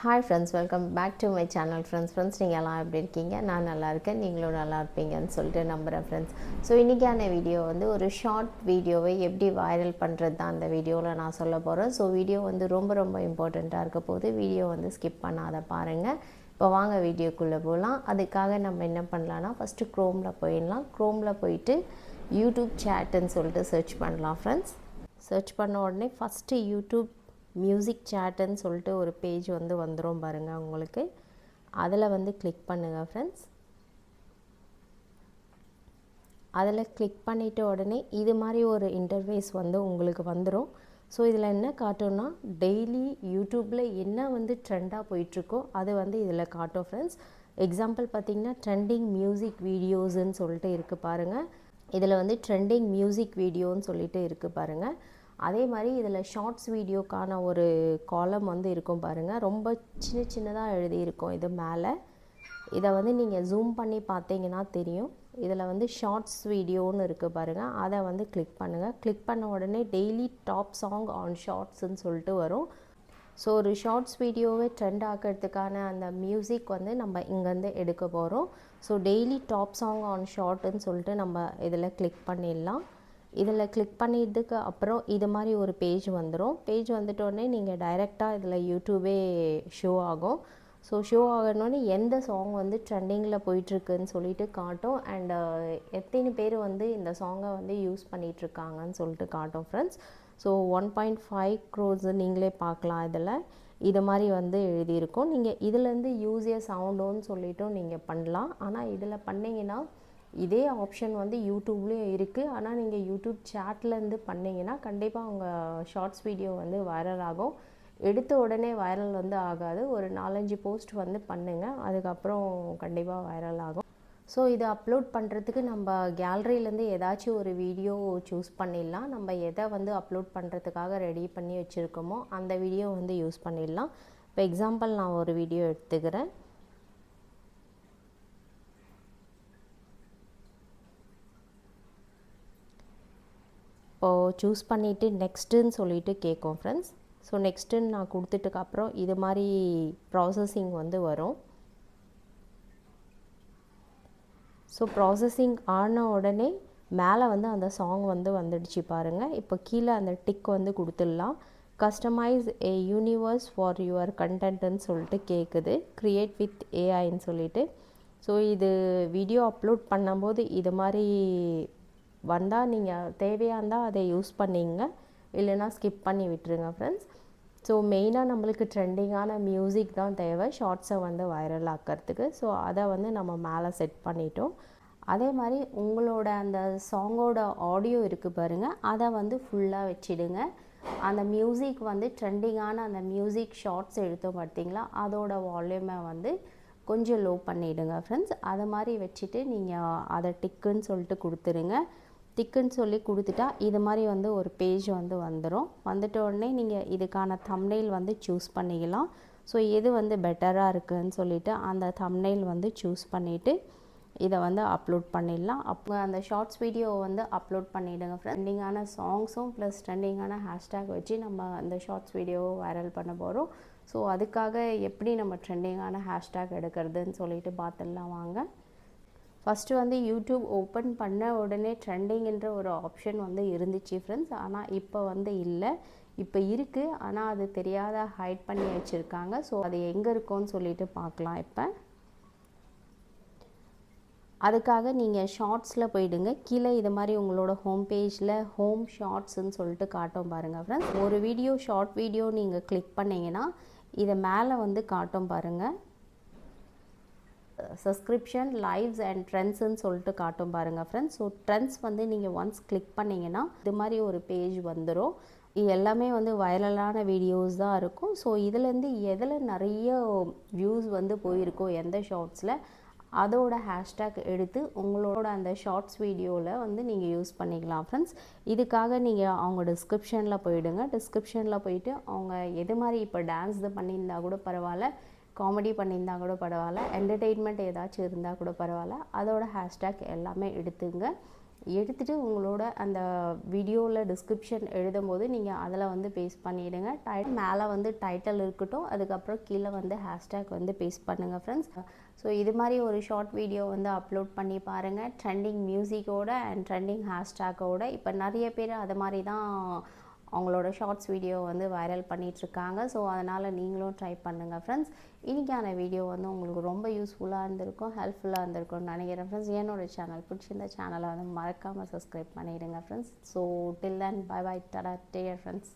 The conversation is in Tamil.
Hi friends, welcome back to my channel. Friends நீங்கள் எல்லாம் எப்படி இருக்கீங்க? நான் நல்லா இருக்கேன், நீங்களும் நல்லா இருப்பீங்கன்னு சொல்லிட்டு நம்புகிறேன் ஃப்ரெண்ட்ஸ். ஸோ இன்றைக்கான வீடியோ வந்து ஒரு ஷார்ட் வீடியோவை எப்படி வைரல் பண்ணுறது தான் அந்த வீடியோவில் நான் சொல்ல போகிறேன். ஸோ வீடியோ வந்து ரொம்ப இம்பார்ட்டண்ட்டாக இருக்க போது வீடியோ வந்து ஸ்கிப் பண்ணாத பாருங்கள். இப்போ வாங்க வீடியோக்குள்ளே போகலாம். அதுக்காக நம்ம என்ன பண்ணலான்னா, ஃபஸ்ட்டு க்ரோமில் போயிடலாம். க்ரோமில் போயிட்டு யூடியூப் சேட்டுன்னு சொல்லிட்டு சர்ச் பண்ணலாம் ஃப்ரெண்ட்ஸ். சர்ச் பண்ண உடனே ஃபஸ்ட்டு யூடியூப் மியூசிக் சேட்டுன்னு சொல்லிட்டு ஒரு பேஜ் வந்து வந்துடும் பாருங்கள் உங்களுக்கு. அதில் வந்து கிளிக் பண்ணுங்கள் ஃப்ரெண்ட்ஸ். அதில் கிளிக் பண்ணிவிட்ட உடனே இது மாதிரி ஒரு இன்டர்ஃபேஸ் வந்து உங்களுக்கு வந்துடும். ஸோ இதில் என்ன காட்டும்னா, டெய்லி யூடியூப்பில் என்ன வந்து ட்ரெண்டாக போயிட்டுருக்கோ அது வந்து இதில் காட்டும் ஃப்ரெண்ட்ஸ். எக்ஸாம்பிள் பார்த்திங்கன்னா ட்ரெண்டிங் மியூசிக் வீடியோஸுன்னு சொல்லிட்டு இருக்குது பாருங்கள். இதில் வந்து ட்ரெண்டிங் மியூசிக் வீடியோன்னு சொல்லிட்டு இருக்குது பாருங்கள். அதே மாதிரி இதில் ஷார்ட்ஸ் வீடியோக்கான ஒரு காலம் வந்து இருக்கும் பாருங்கள். ரொம்ப சின்னதாக எழுதியிருக்கும் இது மேலே. இதை வந்து நீங்கள் ஜூம் பண்ணி பார்த்தீங்கன்னா தெரியும். இதில் வந்து ஷார்ட்ஸ் வீடியோன்னு இருக்குது பாருங்கள். அதை வந்து கிளிக் பண்ணுங்கள். கிளிக் பண்ண உடனே டெய்லி டாப் சாங் ஆன் ஷார்ட்ஸ்ன்னு சொல்லிட்டு வரும். ஸோ ஒரு ஷார்ட்ஸ் வீடியோவை ட்ரெண்ட் ஆக்கிறதுக்கான அந்த மியூசிக் வந்து நம்ம இங்கேருந்து எடுக்க போகிறோம். So daily top song on ஷார்ட்டுன்னு சொல்லிட்டு நம்ம இதில் கிளிக் பண்ணிடலாம். இதில் கிளிக் பண்ணிட்டதுக்கு அப்புறம் இது மாதிரி ஒரு பேஜ் வந்துடும். பேஜ் வந்துட்டோடனே நீங்கள் டைரெக்டாக இதில் யூடியூபே ஷோ ஆகும். ஸோ ஷோ ஆகணுன்னே எந்த சாங் வந்து ட்ரெண்டிங்கில் போயிட்டுருக்குன்னு சொல்லிட்டு காட்டும். அண்டு எத்தனை பேர் வந்து இந்த சாங்கை வந்து யூஸ் பண்ணிகிட்ருக்காங்கன்னு சொல்லிட்டு காட்டும் ஃப்ரெண்ட்ஸ். ஸோ 1.5 crores நீங்களே பார்க்கலாம். இதில் இது மாதிரி வந்து எழுதியிருக்கும். நீங்கள் இதிலேருந்து யூஸ் ஏ சவுண்டோன்னு சொல்லிட்டும் நீங்கள் பண்ணலாம். ஆனால் இதில் பண்ணிங்கன்னா இதே ஆப்ஷன் வந்து யூடியூப்லேயும் இருக்குது. ஆனால் நீங்கள் யூடியூப் சேட்லேருந்து பண்ணிங்கன்னா கண்டிப்பாக உங்கள் ஷார்ட்ஸ் வீடியோ வந்து வைரல் ஆகும். எடுத்த உடனே வைரல் வந்து ஆகாது. ஒரு 4-5 போஸ்ட் வந்து பண்ணுங்கள், அதுக்கப்புறம் கண்டிப்பாக வைரல் ஆகும். ஸோ இதை அப்லோட் பண்ணுறதுக்கு நம்ம கேலரியிலேருந்து ஏதாச்சும் ஒரு வீடியோ சூஸ் பண்ணிடலாம். நம்ம எதை வந்து அப்லோட் பண்ணுறதுக்காக ரெடி பண்ணி வச்சுருக்கோமோ அந்த வீடியோ வந்து யூஸ் பண்ணிடலாம். இப்போ எக்ஸாம்பிள் நான் ஒரு வீடியோ எடுத்துக்கிறேன். இப்போது சூஸ் பண்ணிவிட்டு நெக்ஸ்ட்டுன்னு சொல்லிட்டு கேட்கும் ஃப்ரெண்ட்ஸ். ஸோ நெக்ஸ்ட்டுன்னு நான் கொடுத்துட்டுக்கப்புறம் இது மாதிரி ப்ராசஸிங் வந்து வரும். ஸோ ப்ராசஸிங் ஆன உடனே மேலே வந்து அந்த சாங் வந்து வந்துடுச்சு பாருங்கள். இப்போ கீழே அந்த டிக் வந்து கொடுத்துடலாம். Customize a universe for your கண்டென்ட்னு சொல்லிட்டு கேட்குது. க்ரியேட் வித் ஏஐன்னு சொல்லிட்டு. ஸோ இது வீடியோ அப்லோட் பண்ணும்போது இது மாதிரி வந்தால் நீங்கள் தேவையாக இருந்தால் அதை யூஸ் பண்ணிங்க, இல்லைனா ஸ்கிப் பண்ணி விட்டுருங்க ஃப்ரெண்ட்ஸ். ஸோ மெயினாக நம்மளுக்கு ட்ரெண்டிங்கான மியூசிக் தான் தேவை ஷார்ட்ஸை வந்து வைரல் ஆக்கிறதுக்கு. ஸோ அதை வந்து நம்ம மேலே செட் பண்ணிட்டோம். அதே மாதிரி உங்களோட அந்த சாங்கோட ஆடியோ இருக்குது பாருங்கள், அதை வந்து ஃபுல்லாக வச்சிடுங்க. அந்த மியூசிக் வந்து ட்ரெண்டிங்கான அந்த மியூசிக் ஷார்ட்ஸ் எடுத்தோம் பார்த்தீங்களா, அதோட வால்யூமை வந்து கொஞ்சம் லோ பண்ணிவிடுங்க ஃப்ரெண்ட்ஸ். அதை மாதிரி வச்சுட்டு நீங்கள் அதை டிக்குன்னு சொல்லிட்டு கொடுத்துருங்க. டிக்குன்னு சொல்லி கொடுத்துட்டா இது மாதிரி வந்து ஒரு பேஜ் வந்து வந்துடும். வந்துட்ட உடனே நீங்கள் இதுக்கான தம்ப்நெயில் வந்து சூஸ் பண்ணிக்கலாம். ஸோ எது வந்து பெட்டராக இருக்குதுன்னு சொல்லிவிட்டு அந்த தம்ப்நெயில் வந்து சூஸ் பண்ணிவிட்டு இதை வந்து அப்லோட் பண்ணிடலாம். அப்போ அந்த ஷார்ட்ஸ் வீடியோவை வந்து அப்லோட் பண்ணிவிடுங்க. ட்ரெண்டிங்கான சாங்ஸும் ப்ளஸ் ட்ரெண்டிங்கான ஹேஷ்டேக் வச்சு நம்ம அந்த ஷார்ட்ஸ் வீடியோவை வைரல் பண்ண போகிறோம். ஸோ அதுக்காக எப்படி நம்ம ட்ரெண்டிங்கான ஹேஷ்டேக் எடுக்கிறதுன்னு சொல்லிட்டு பார்த்துடலாம் வாங்க. ஃபஸ்ட்டு வந்து யூடியூப் ஓப்பன் பண்ண உடனே ட்ரெண்டிங்கிற ஒரு ஆப்ஷன் வந்து இருந்துச்சு ஃப்ரெண்ட்ஸ். ஆனால் இப்போ வந்து இல்லை. இப்போ இருக்குது, ஆனால் அது தெரியாத ஹைட் பண்ணி வச்சுருக்காங்க. ஸோ அது எங்கே இருக்கும்னு சொல்லிட்டு பார்க்கலாம். இப்போ அதுக்காக நீங்கள் ஷார்ட்ஸில் போயிடுங்க. கீழே இது மாதிரி உங்களோட ஹோம் பேஜில் ஹோம் ஷார்ட்ஸ்ன்னு சொல்லிட்டு காட்டும் பாருங்கள் ஃப்ரெண்ட்ஸ். ஒரு வீடியோ ஷார்ட் வீடியோ நீங்கள் கிளிக் பண்ணிங்கன்னா இதை மேலே வந்து காட்டும் பாருங்கள். சப்ஸ்கிரிப்ஷன் லைவ்ஸ் அண்ட் ட்ரெண்ட்ஸ்ன்னு சொல்லிட்டு காட்டும் பாருங்கள் ஃப்ரெண்ட்ஸ். ஸோ ட்ரெண்ட்ஸ் வந்து நீங்கள் ஒன்ஸ் கிளிக் பண்ணிங்கன்னா இது மாதிரி ஒரு பேஜ் வந்துடும். இது எல்லாமே வந்து வைரலான வீடியோஸ் தான் இருக்கும். ஸோ இதுலேருந்து எதில் நிறைய வியூஸ் வந்து போயிருக்கோ எந்த ஷார்ட்ஸில், அதோட ஹேஷ்டேக் எடுத்து உங்களோட அந்த ஷார்ட்ஸ் வீடியோவில் வந்து நீங்கள் யூஸ் பண்ணிக்கலாம் ஃப்ரெண்ட்ஸ். இதுக்காக நீங்கள் அவங்க டிஸ்கிரிப்ஷனில் போயிடுங்க. டிஸ்கிரிப்ஷனில் போயிட்டு அவங்க எது மாதிரி இப்போ டான்ஸ் பண்ணியிருந்தா கூட பரவாயில்ல, காமெடி பண்ணியிருந்தா கூட பரவாயில்ல, என்டர்டெயின்மெண்ட் ஏதாச்சும் இருந்தால் கூட பரவாயில்ல, அதோட ஹேஷ்டேக் எல்லாமே எடுத்துங்க. எடுத்துகிட்டு உங்களோட அந்த வீடியோவில் டிஸ்கிரிப்ஷன் எழுதும்போது நீங்கள் அதில் வந்து பேஸ்ட் பண்ணிவிடுங்க. மேலே வந்து டைட்டில் இருக்கட்டும், அதுக்கப்புறம் கீழே வந்து ஹேஷ்டேக் வந்து பேஸ்ட் பண்ணுங்கள் ஃப்ரெண்ட்ஸ். ஸோ இது மாதிரி ஒரு ஷார்ட் வீடியோ வந்து அப்லோட் பண்ணி பாருங்கள், ட்ரெண்டிங் மியூசிக்கோட அண்ட் ட்ரெண்டிங் ஹேஷ்டேக்கோட. இப்போ நிறைய பேர் அது மாதிரி தான் அவங்களோட ஷார்ட்ஸ் வீடியோ வந்து வைரல் பண்ணிகிட்ருக்காங்க. ஸோ அதனால் நீங்களும் ட்ரை பண்ணுங்கள் ஃப்ரெண்ட்ஸ். இன்றைக்கான வீடியோ வந்து உங்களுக்கு ரொம்ப யூஸ்ஃபுல்லாக இருந்திருக்கும், ஹெல்ப்ஃபுல்லாக இருந்திருக்கும்னு நினைக்கிறேன் ஃப்ரெண்ட்ஸ். என்னோடய சேனல் பிடிச்சிருந்த சேனலை வந்து மறக்காமல் சப்ஸ்கிரைப் பண்ணிவிடுங்க friends. So till then bye bye, டாடா, டேக் கேர் ஃப்ரெண்ட்ஸ்.